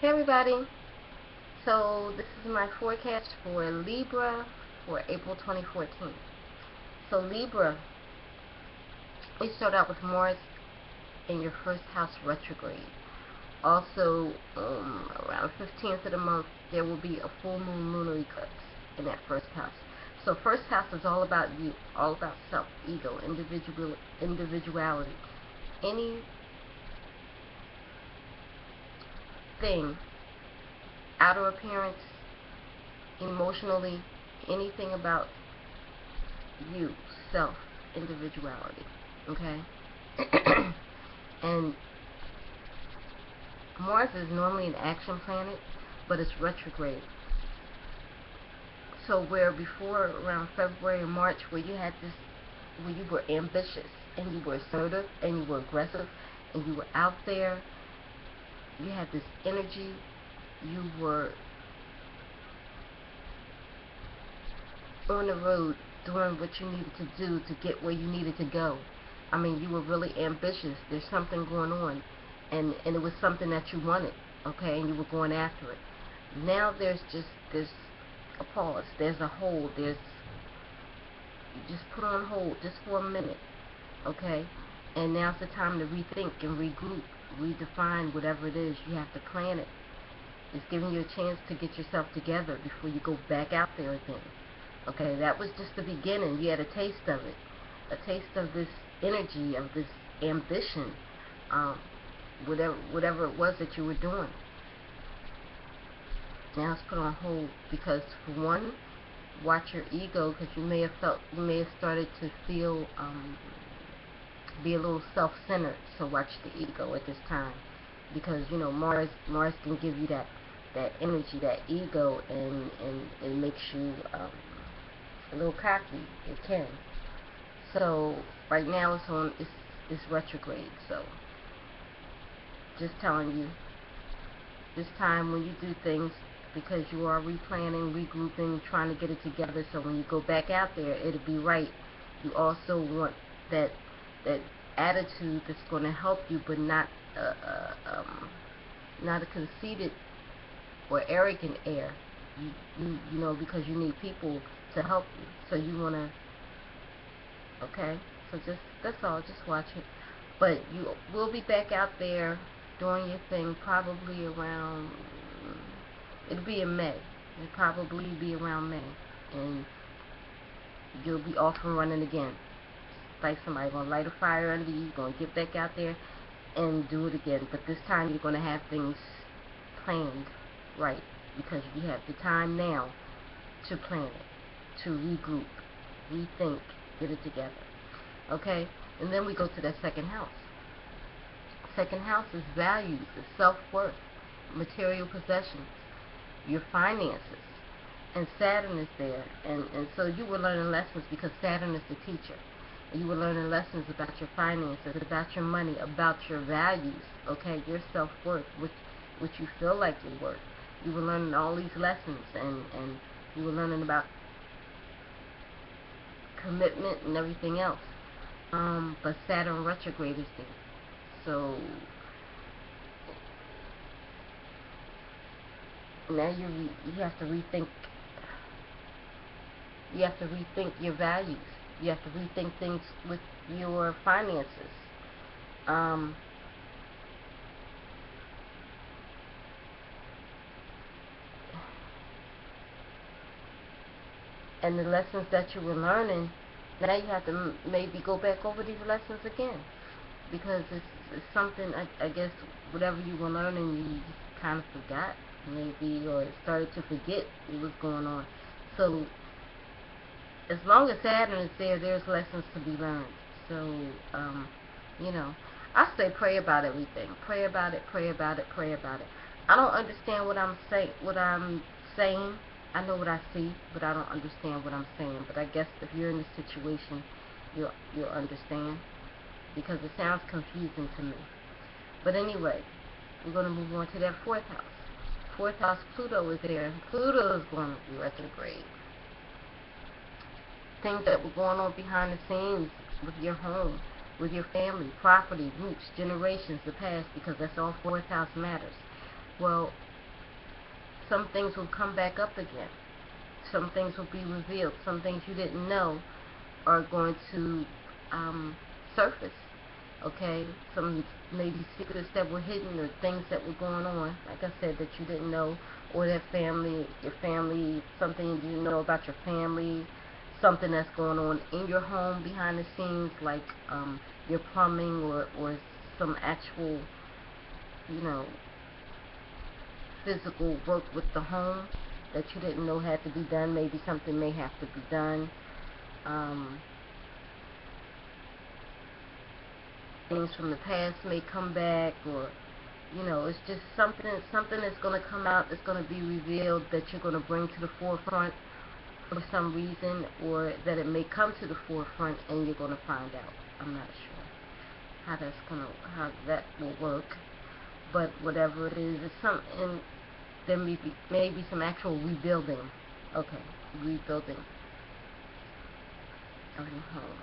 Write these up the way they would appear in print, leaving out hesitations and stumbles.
Hey everybody, so this is my forecast for Libra for April 2014. So Libra, we start out with Mars in your first house retrograde. Also, around 15th of the month, there will be a full moon lunar eclipse in that first house. So first house is all about you, all about self, ego, individuality. Anything, outer appearance, emotionally, anything about you, self, individuality, okay? And Mars is normally an action planet, but it's retrograde. So where before, around February or March, where you had this, where you were ambitious, and you were assertive, and you were aggressive, and you were out there, you had this energy, you were on the road doing what you needed to do to get where you needed to go. I mean, you were really ambitious. There's something going on, and it was something that you wanted, okay, and you were going after it. Now there's a pause, there's a hold, you just put on hold just for a minute, okay, and now's the time to rethink and regroup, redefine whatever it is. You have to plan it. It's giving you a chance to get yourself together before you go back out there again. Okay, that was just the beginning. You had a taste of it, a taste of this energy, of this ambition, whatever it was that you were doing. Now it's put on hold because, for one, watch your ego, because you may have started to feel, be a little self-centered. So watch the ego at this time, because you know Mars can give you that energy, that ego, and it makes you a little cocky. It can. So right now it's retrograde. So just telling you, this time when you do things, because you are replanning, regrouping, trying to get it together, so when you go back out there, it'll be right. You also want that attitude that's going to help you, but not a conceited or arrogant air. You know, because you need people to help you, so you want to, okay, so that's all, just watch it. But you will be back out there doing your thing, probably around, it'll be in May. It'll probably be around May, and you'll be off and running again. Like somebody gonna light a fire under you, you're gonna get back out there and do it again. But this time you're gonna have things planned right, because you have the time now to plan it, to regroup, rethink, get it together. Okay? And then we go to that second house. Second house is values, is self-worth, material possessions, your finances. And Saturn is there. And so you were learning lessons, because Saturn is the teacher. You were learning lessons about your finances, about your money, about your values, okay, your self-worth, what you feel like you're worth. You were learning all these lessons, and you were learning about commitment and everything else. But Saturn retrograde is there. So now you have to rethink. You have to rethink your values. You have to rethink things with your finances. And the lessons that you were learning, now you have to maybe go back over these lessons again, because it's something, I guess, whatever you were learning, you just kind of forgot, maybe, or started to forget what was going on. So as long as Saturn is there, there's lessons to be learned. So, you know, I say pray about everything. Pray about it, pray about it, pray about it. I don't understand what I'm saying. I know what I see, but I don't understand what I'm saying. But I guess if you're in this situation, you'll understand, because it sounds confusing to me. But anyway, we're going to move on to that fourth house. Fourth house, Pluto is there. Pluto is going to be retrograde. Things that were going on behind the scenes with your home, with your family, property, roots, generations, the past, because that's all fourth house matters. Well, some things will come back up again. Some things will be revealed. Some things you didn't know are going to surface. Okay, some maybe secrets that were hidden or things that were going on, like I said, that you didn't know, or that your family, something you didn't know about your family, something that's going on in your home behind the scenes, like your plumbing or some actual, you know, physical work with the home that you didn't know had to be done. Maybe something may have to be done. Things from the past may come back, or it's just something that's going to come out, that's going to be revealed, that you're going to bring to the forefront for some reason, or that it may come to the forefront and you're going to find out. I'm not sure how that will work, but whatever it is, it's something. There may be some actual rebuilding. Okay, rebuilding of your home.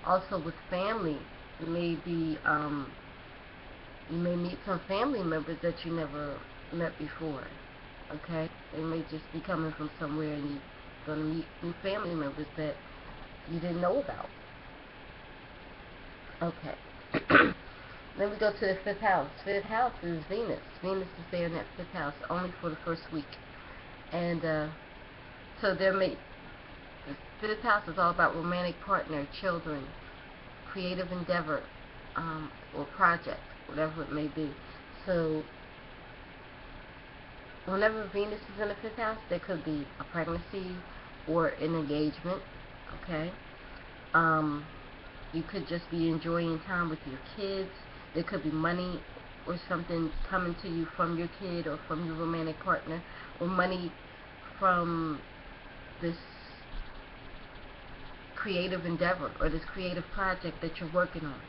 Also with family, maybe you may meet some family members that you never met before. Okay, they may just be coming from somewhere, and you're going to meet new family members that you didn't know about. Okay. Then we go to the 5th house. 5th house is Venus. Venus is there in that 5th house only for the first week. And so the 5th house is all about romantic partner, children, creative endeavor, or project, whatever it may be. So whenever Venus is in the 5th house, there could be a pregnancy or an engagement. Okay. You could just be enjoying time with your kids. There could be money or something coming to you from your kid or from your romantic partner, or money from this creative endeavor or this creative project that you're working on.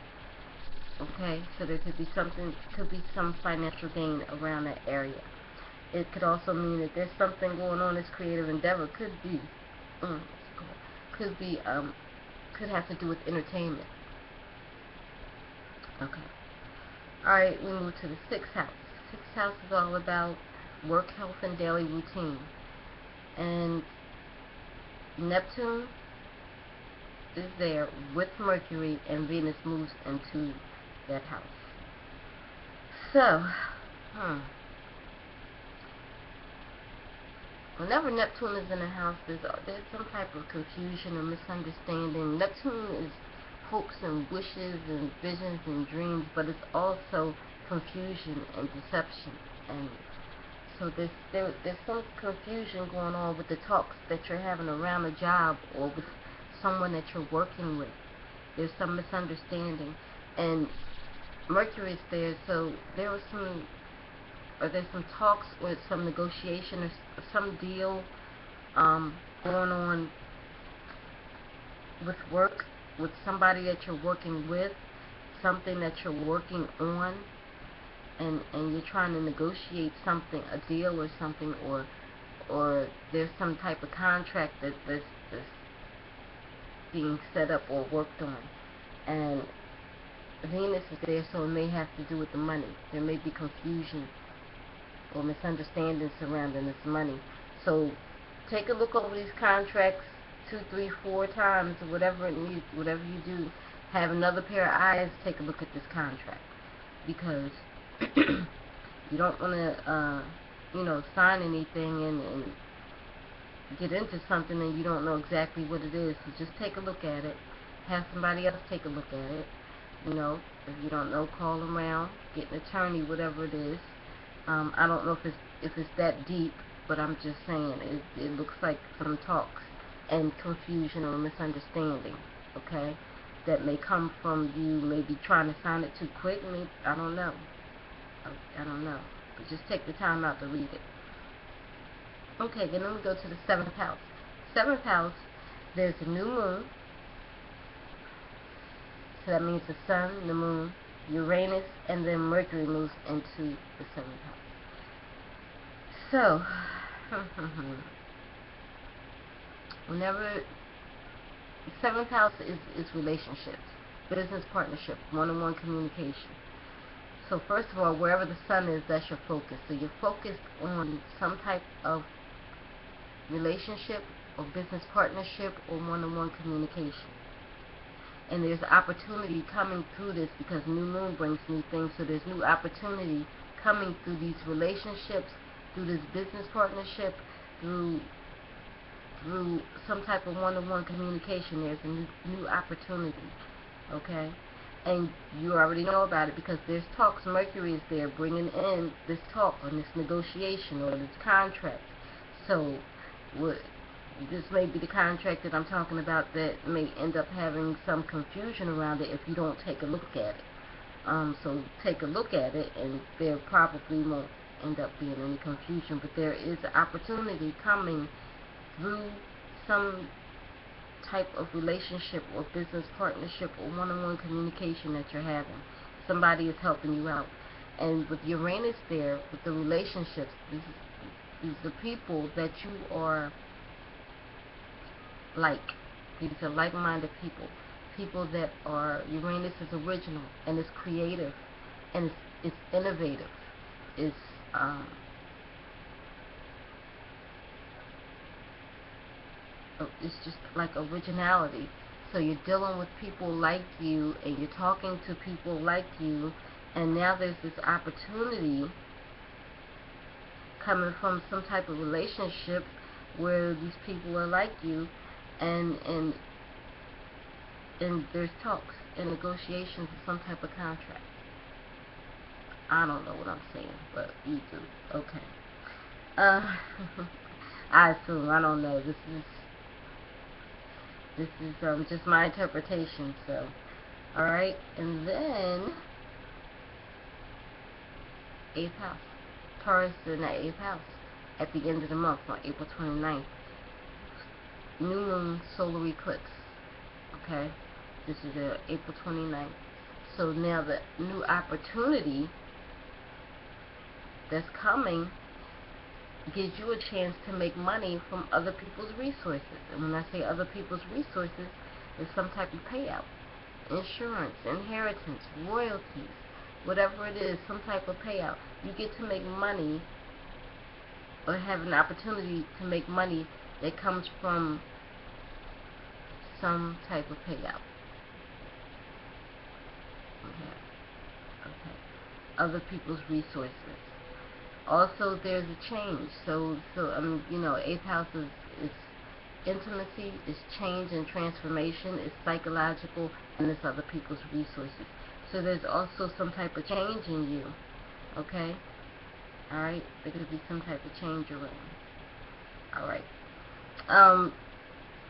Okay, so there could be some financial gain around that area. It could also mean that there's something going on. This creative endeavor could have to do with entertainment. Okay. Alright, we move to the 6th house. 6th house is all about work, health, and daily routine. And Neptune is there with Mercury, and Venus moves into that house. So, whenever Neptune is in a house, there's some type of confusion or misunderstanding. Neptune is hopes and wishes and visions and dreams, but it's also confusion and deception. And so there's some confusion going on with the talks that you're having around a job or with someone that you're working with. There's some misunderstanding, and Mercury's there, so there's some talks or some negotiation or some deal going on with work, with somebody that you're working with, something that you're working on, and you're trying to negotiate something, a deal or something, or there's some type of contract that's being set up or worked on, and Venus is there, so it may have to do with the money. There may be confusion or misunderstandings surrounding this money. So take a look over these contracts 2, 3, 4 times, whatever it needs, whatever you do. Have another pair of eyes take a look at this contract, because you don't want to, sign anything and get into something and you don't know exactly what it is. So just take a look at it. Have somebody else take a look at it. If you don't know, call around, get an attorney, whatever it is. I don't know if it's that deep, but I'm just saying it looks like some talks and confusion or misunderstanding, okay, that may come from you maybe trying to sign it too quick. I don't know. I don't know. But just take the time out to read it. Okay, then we go to the 7th house. 7th house, there's a new moon. So that means the sun, the moon, Uranus, and then Mercury moves into the 7th house. So, whenever the 7th house is relationships, business partnership, one-on-one communication. So first of all, wherever the sun is, that's your focus. So you're focused on some type of relationship or business partnership or one-on-one communication. And there's opportunity coming through this because new moon brings new things. So there's new opportunity coming through these relationships, through this business partnership, through some type of one-on-one communication. There's a new opportunity, okay? And you already know about it because there's talks. Mercury is there bringing in this talk or this negotiation or this contract. So this may be the contract that I'm talking about that may end up having some confusion around it if you don't take a look at it. So take a look at it, and there probably won't end up being any confusion, but there is an opportunity coming through some type of relationship or business partnership or one-on-one communication that you're having. Somebody is helping you out. And with Uranus there, with the relationships, these are people that you are like. These are like-minded people. People that are, Uranus is original and it's creative and it's innovative. It's just like originality. So you're dealing with people like you and you're talking to people like you, and now there's this opportunity coming from some type of relationship where these people are like you, and there's talks and negotiations of some type of contract. I don't know what I'm saying, but you do. Okay. I assume. I don't know. This is just my interpretation. So, all right, and then 8th house, Taurus in the 8th house at the end of the month on April 29th. New moon solar eclipse. Okay, this is April 29th. So now the new opportunity that's coming gives you a chance to make money from other people's resources. And when I say other people's resources, it's some type of payout, insurance, inheritance, royalties, whatever it is, some type of payout. You get to make money or have an opportunity to make money that comes from some type of payout. Okay. Other people's resources. Also, there's a change. So you know, 8th house is intimacy, is change and transformation, is psychological, and it's other people's resources. So there's also some type of change in you. Okay? Alright? There could be some type of change around. Alright.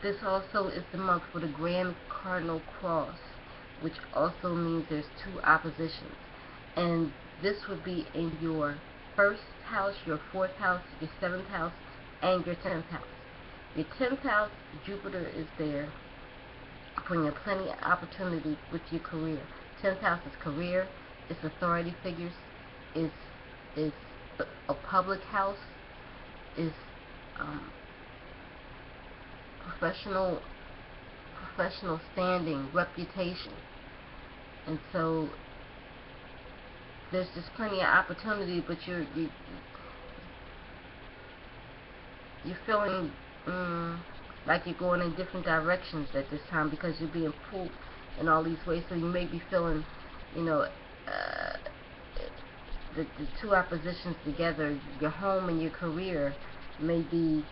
This also is the month for the Grand Cardinal Cross, which also means there's 2 oppositions. And this would be in your 1st house, your 4th house, your 7th house, and your 10th house. Your 10th house, Jupiter is there, bringing plenty of opportunity with your career. 10th house is career, it's authority figures, it's a public house, it's professional standing, reputation. And so there's just plenty of opportunity, but you're feeling like you're going in different directions at this time because you're being pulled in all these ways. So you may be feeling, you know, the 2 oppositions together, your home and your career, may be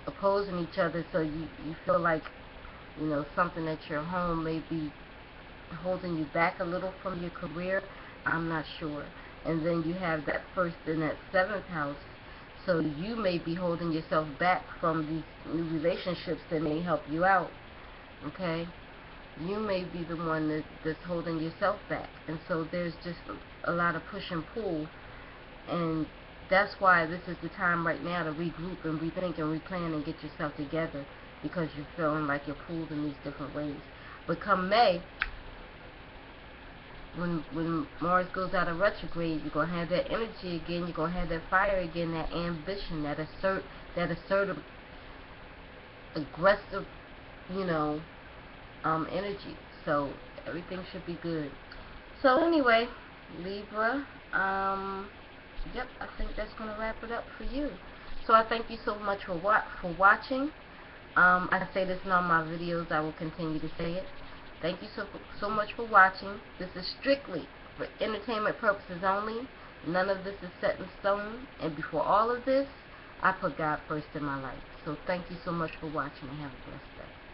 opposing each other. So you feel like, you know, something at your home may be holding you back a little from your career. I'm not sure. And then you have that 1st and that 7th house, so you may be holding yourself back from these new relationships that may help you out. Okay, you may be the one that's holding yourself back, and so there's just a lot of push and pull, and that's why this is the time right now to regroup and rethink and replan and get yourself together, because you're feeling like you're pulled in these different ways. But come May, when Mars goes out of retrograde, you're going to have that energy again, you're going to have that fire again, that ambition, that assertive, aggressive, you know, energy. So everything should be good. So anyway, Libra, yep, I think that's going to wrap it up for you. So I thank you so much for watching. I say this in all my videos. I will continue to say it. Thank you so much for watching. This is strictly for entertainment purposes only. None of this is set in stone. And before all of this, I put God first in my life. So thank you so much for watching and have a blessed day.